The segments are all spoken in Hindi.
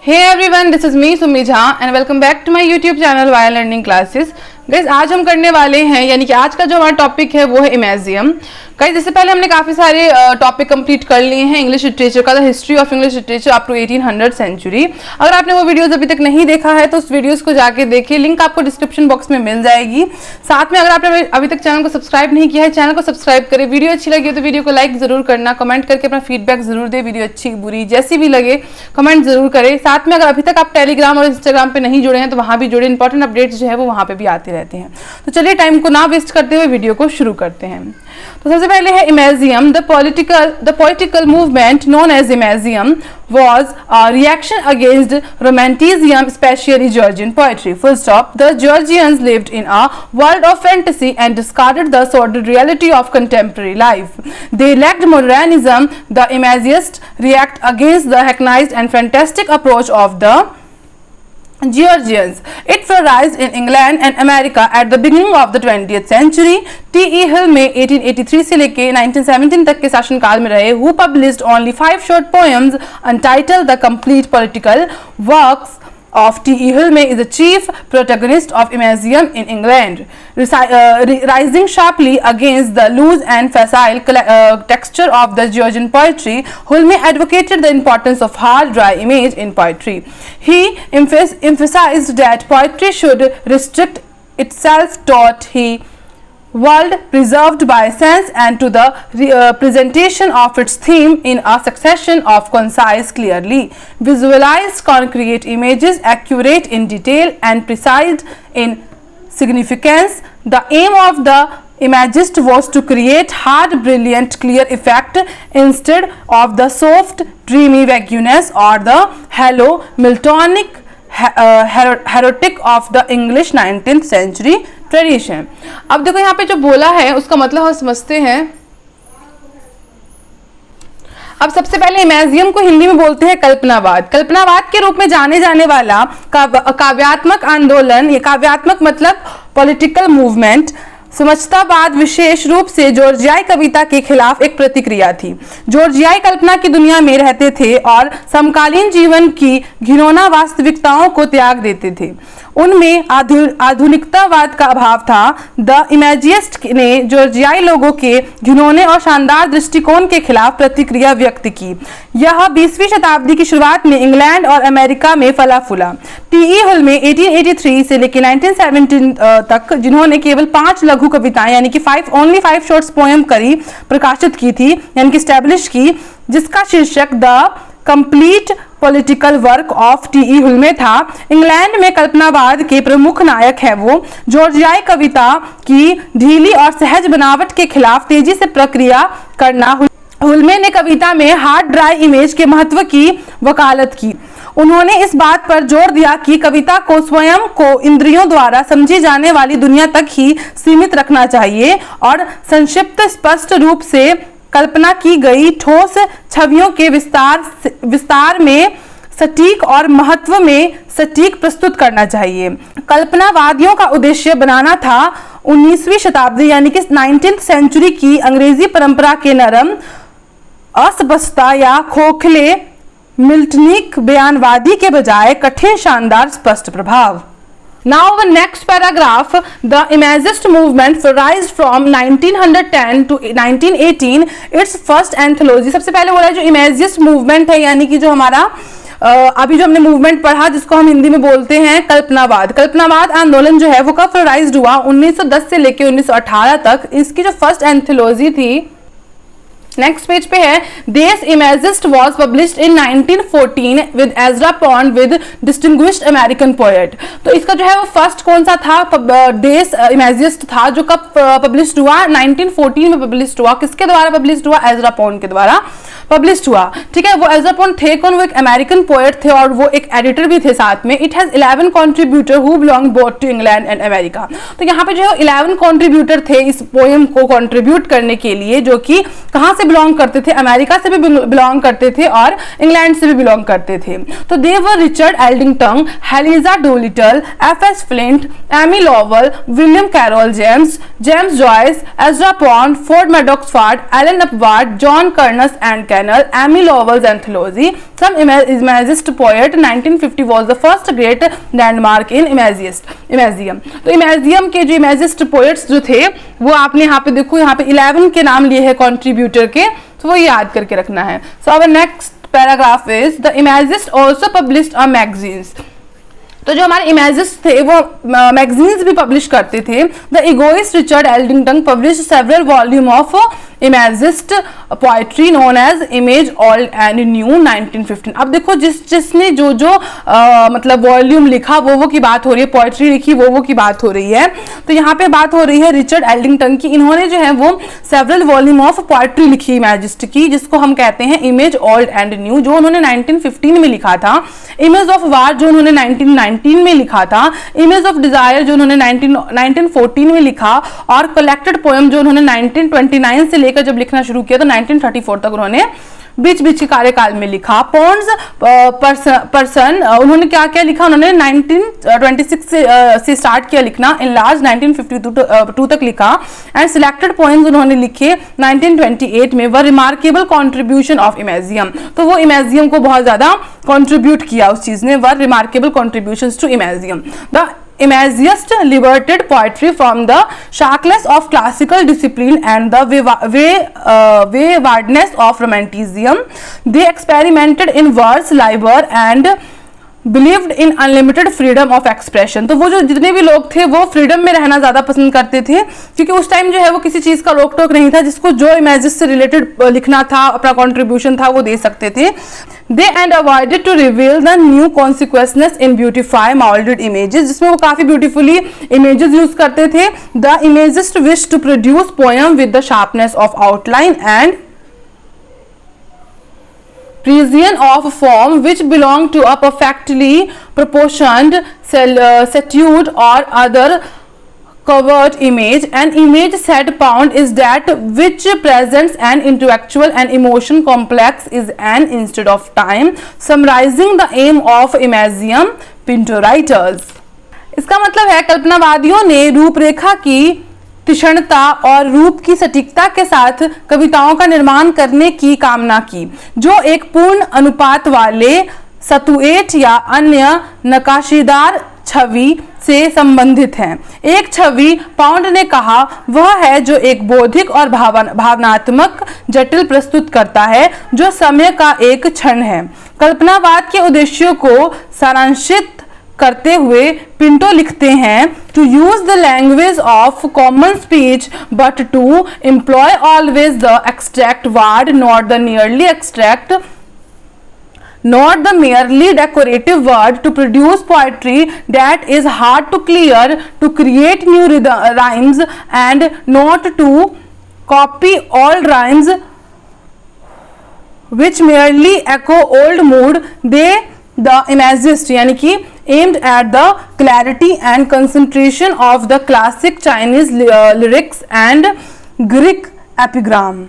Hey everyone, this is me Sumi Jha and welcome back to my YouTube channel While Learning Classes. Guys आज हम करने वाले हैं यानी कि आज का जो हमारा टॉपिक है वो है इमेजियम। गाइज इससे पहले हमने काफ़ी सारे टॉपिक कंप्लीट कर लिए हैं इंग्लिश लिटरेचर का, the history of English literature up to 1800 century. अगर आपने वो वीडियोस अभी तक नहीं देखा है तो उस वीडियोस को जाके देखिए, लिंक आपको डिस्क्रिप्शन बॉक्स में मिल जाएगी। साथ में अगर आपने अभी तक चैनल को सब्सक्राइब नहीं किया है, चैनल को सब्सक्राइब करें। वीडियो अच्छी लगी हो तो वीडियो को लाइक जरूर करना, कमेंट करके अपना फीडबैक जरूर दे, वीडियो अच्छी बुरी जैसी भी लगे कमेंट जरूर करें। साथ में अगर अभी तक आप टेलीग्राम और इंस्टाग्राम पे नहीं जुड़े हैं तो वहाँ भी जुड़े, इंपॉर्टेंट अपडेट्स जो है वो वहाँ पे भी आते रहते हैं। तो चलिए टाइम को ना वेस्ट करते हुए वीडियो को शुरू करते हैं। तो सबसे पहले है imagism. The political movement known as imagism was a reaction against romanticism, especially Georgian poetry. Full stop. The Georgians lived in a world of fantasy and discarded the sordid reality of contemporary life. They lacked modernism. The imagists react against the hackneyed and fantastic approach of the Georgians. It flourished in England and America at the beginning of the 20th century. T.E. Hill में 1883 से लेके 1917 तक के शासनकाल में रहे, who published only 5 short poems untitled The Complete Political Works of T.E. Hill is the chief protagonist of imagium in England. Rising sharply against the loose and facile texture of the Georgian poetry, Hill advocated the importance of hard, dry image in poetry. He emphasized that poetry should restrict itself to world preserved by sense and to the presentation of its theme in a succession of concise, clearly visualized concrete images, accurate in detail and precise in significance. The aim of the imagist was to create hard, brilliant, clear effect instead of the soft, dreamy vagueness or the hollow, Miltonic heroic of the English 19th century tradition. अब देखो यहाँ पे जो बोला है उसका मतलब हम समझते हैं। अब सबसे पहले इमेजियम को हिंदी में बोलते हैं कल्पनावाद। कल्पनावाद के रूप में जाने जाने वाला काव्यात्मक आंदोलन, ये काव्यात्मक मतलब पॉलिटिकल मूवमेंट, समझतावाद विशेष रूप से जॉर्जियाई कविता के खिलाफ एक प्रतिक्रिया थी। जॉर्जियाई कल्पना की दुनिया में रहते थे और समकालीन जीवन की घिनौना वास्तविकताओं को त्याग देते थे। उनमें आधुनिकतावाद का अभाव था। द इमेजिस्ट ने जॉर्जियाई लोगों के घिनौने और शानदार दृष्टिकोण के खिलाफ प्रतिक्रिया व्यक्त की। यह 20वीं शताब्दी की शुरुआत में इंग्लैंड और अमेरिका में फला फूला। टी.ई. हिल में 1883 से लेकर 1917 तक जिन्होंने केवल 5 लघु कविताएं यानी कि 5 शॉर्ट्स पोएम करी प्रकाशित की थी यानी कि स्टैब्लिश की, जिसका शीर्षक the complete political work of T E. Hill में था। इंग्लैंड में कल्पनावाद के प्रमुख नायक है वो जॉर्जियाई कविता की ढीली और सहज बनावट के खिलाफ तेजी से प्रक्रिया करना। हुल्मे ने कविता में हार्ड ड्राई इमेज के महत्व की वकालत की। उन्होंने इस बात पर जोर दिया कि कविता को स्वयं को इंद्रियों द्वारा समझी जाने वाली दुनिया तक ही सीमित रखना चाहिए और संक्षिप्त स्पष्ट रूप से कल्पना की गई ठोस छवियों के विस्तार में सटीक और महत्व में सटीक प्रस्तुत करना चाहिए। कल्पनावादियों का उद्देश्य बनाना था 19वीं शताब्दी यानी कि 19th सेंचुरी की अंग्रेजी परंपरा के नरम, अस्पष्टता या खोखले मिल्टनिक बयानवादी के बजाय कठिन, शानदार, स्पष्ट प्रभाव। Now the next paragraph, the Imagist movement flourished from 1910 to 1918. Its first anthology, सबसे पहले बोला जो Imagist movement है यानी कि जो हमारा अभी जो हमने मूवमेंट पढ़ा जिसको हम हिंदी में बोलते हैं कल्पनावाद। कल्पनावाद आंदोलन जो है वो कब फ्लोराइज्ड हुआ? 1910 से लेकर 1918 तक। इसकी जो फर्स्ट एंथोलॉजी थी नेक्स्ट पेज पे है, देश imagist was published in 1914 with Ezra pond with distinguished American poet. तो इसका जो है वो फर्स्ट कौन सा था? देश इमेजिस्ट था जो कब पब्लिश्ड हुआ? 1914 में पब्लिश्ड हुआ। किसके द्वारा पब्लिश्ड हुआ? एजरा पॉन्ड के द्वारा पब्लिश्ड हुआ। ठीक है, वो एजरा पॉन्ड थे कौन? वो एक अमेरिकन पोएट थे और वो एक एडिटर भी थे साथ में। It has 11 contributor who belong both to England and America. तो यहाँ पे जो है 11 कॉन्ट्रीब्यूटर थे इस पोएम को कॉन्ट्रीब्यूट करने के लिए, जो कि कहाँ से बिलोंग करते थे, अमेरिका से भी बिलोंग करते थे और इंग्लैंड से भी बिलोंग करते थे। तो they were Richard Aldington, Hilda Doolittle, F S. Flint, Amy Lowell, William Carroll James, James Joyce, Ezra Pound, Ford Madox Ford, Allen Upward, John Cournos and Cannell, Amy Lowell's anthology, some imagist poet. 1950 was the first great landmark in imagism. तो इमेजियम के जो इमेजिस्ट पोएट्स जो थे वो आपने यहाँ पे देखो, यहाँ पे 11 के नाम लिए हैं कंट्रीब्यूटर के, तो वो याद करके रखना है। So our next paragraph is the imagist also published a magazines. तो जो हमारे इमेजिस्ट थे वो मैगजीन्स भी पब्लिश करते थे। The egoist Richard Aldington publish several volume of imagist poetry known as image old and new 1915। अब देखो जिसने जो मतलब वॉल्यूम लिखा वो की बात हो रही है, पोएट्री लिखी वो की बात हो रही है। तो यहाँ पे बात हो रही है रिचर्ड एल्डिंगटन की। इन्होंने जो है वो सेवरल वॉल्यूम ऑफ पोएट्री लिखी इमेजिस्ट की, जिसको हम कहते हैं इमेज ओल्ड एंड न्यू, जो उन्होंने 1915 में लिखा था। इमेज ऑफ वार जो उन्होंने 1919 में लिखा था। इमेज ऑफ डिजायर जो उन्होंने 1914 में लिखा, और कलेक्टेड पोएम जो उन्होंने 1929 से लेकर जब लिखना शुरू किया तो 1934 तक उन्होंने बीच बीच के कार्यकाल में लिखा। पॉन्ड्स पर्सन उन्होंने क्या क्या लिखा, उन्होंने 1926 से स्टार्ट किया लिखना, इन लार्ज 1952 तक लिखा। एंड सिलेक्टेड पोएम्स उन्होंने लिखे 1928 में। वर रिमार्केबल कॉन्ट्रीब्यूशन ऑफ इमेजियम, तो वो इमेजियम को बहुत ज्यादा कॉन्ट्रीब्यूट किया उस चीज ने। Were remarkable contributions to imagism. The Imagists liberated poetry from the shackles of classical discipline and the waywardness of romanticism. They experimented in verse, liber and believed in unlimited freedom of expression. तो वो जो जितने भी लोग थे वो फ्रीडम में रहना ज्यादा पसंद करते थे, क्योंकि उस टाइम जो है वो किसी चीज का रोक टोक नहीं था, जिसको जो इमेजेस से रिलेटेड लिखना था, अपना कंट्रीब्यूशन था, वो दे सकते थे। They and avoided to reveal the new consequences in beautify moulded images, जिसमें वो काफी ब्यूटीफुली इमेजेस यूज करते थे। The imagist wish to produce poem with the sharpness of outline and precision of form which belong to a perfectly proportioned statude or other covert image. An image said pound is that which presents an intellectual and emotion complex is an instead of time, summarizing the aim of imagium Pinto writers। इसका मतलब है कल्पनावादियों ने रूपरेखा की तीक्ष्णता और रूप की सटीकता के साथ कविताओं का निर्माण करने की कामना की, जो एक पूर्ण अनुपात वाले सतुएट या अन्य नकाशीदार छवि से संबंधित हैं। एक छवि, पाउंड ने कहा, वह है जो एक बौद्धिक और भावनात्मक जटिल प्रस्तुत करता है, जो समय का एक क्षण है। कल्पनावाद के उद्देश्यों को सारांशित करते हुए पिंटो लिखते हैं, to use the language of common speech but to employ always the exact word, not the nearly exact, not the merely decorative word, to produce poetry that is hard to clear, to create new rhymes and not to copy old rhymes which merely echo old mood. The imagists यानी कि aimed at the clarity and concentration of the classic Chinese lyrics and Greek epigram।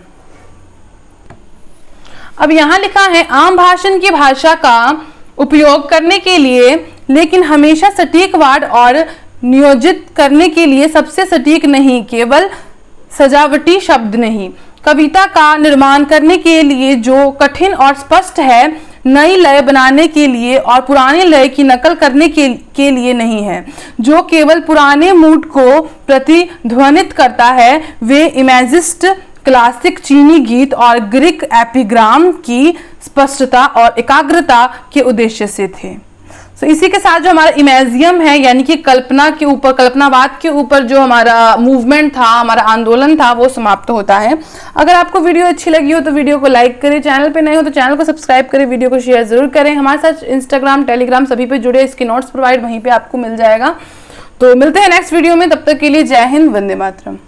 अब यहाँ लिखा है, आम भाषण की भाषा का उपयोग करने के लिए, लेकिन हमेशा सटीक वार्ड और नियोजित करने के लिए सबसे सटीक नहीं, केवल सजावटी शब्द नहीं। कविता का निर्माण करने के लिए जो कठिन और स्पष्ट है, नई लय बनाने के लिए और पुराने लय की नकल करने के लिए नहीं है, जो केवल पुराने मूड को प्रतिध्वनित करता है। वे इमेजिस्ट क्लासिक चीनी गीत और ग्रीक एपिग्राम की स्पष्टता और एकाग्रता के उद्देश्य से थे। तो इसी के साथ जो हमारा इमेजियम है, यानी कि कल्पना के ऊपर, कल्पनावाद के ऊपर जो हमारा मूवमेंट था, हमारा आंदोलन था, वो समाप्त होता है। अगर आपको वीडियो अच्छी लगी हो तो वीडियो को लाइक करें, चैनल पे नए हो तो चैनल को सब्सक्राइब करें, वीडियो को शेयर जरूर करें। हमारे साथ इंस्टाग्राम, टेलीग्राम सभी पे जुड़े, इसकी नोट्स प्रोवाइड वहीं पे आपको मिल जाएगा। तो मिलते हैं नेक्स्ट वीडियो में, तब तक के लिए जय हिंद, वंदे मातरम।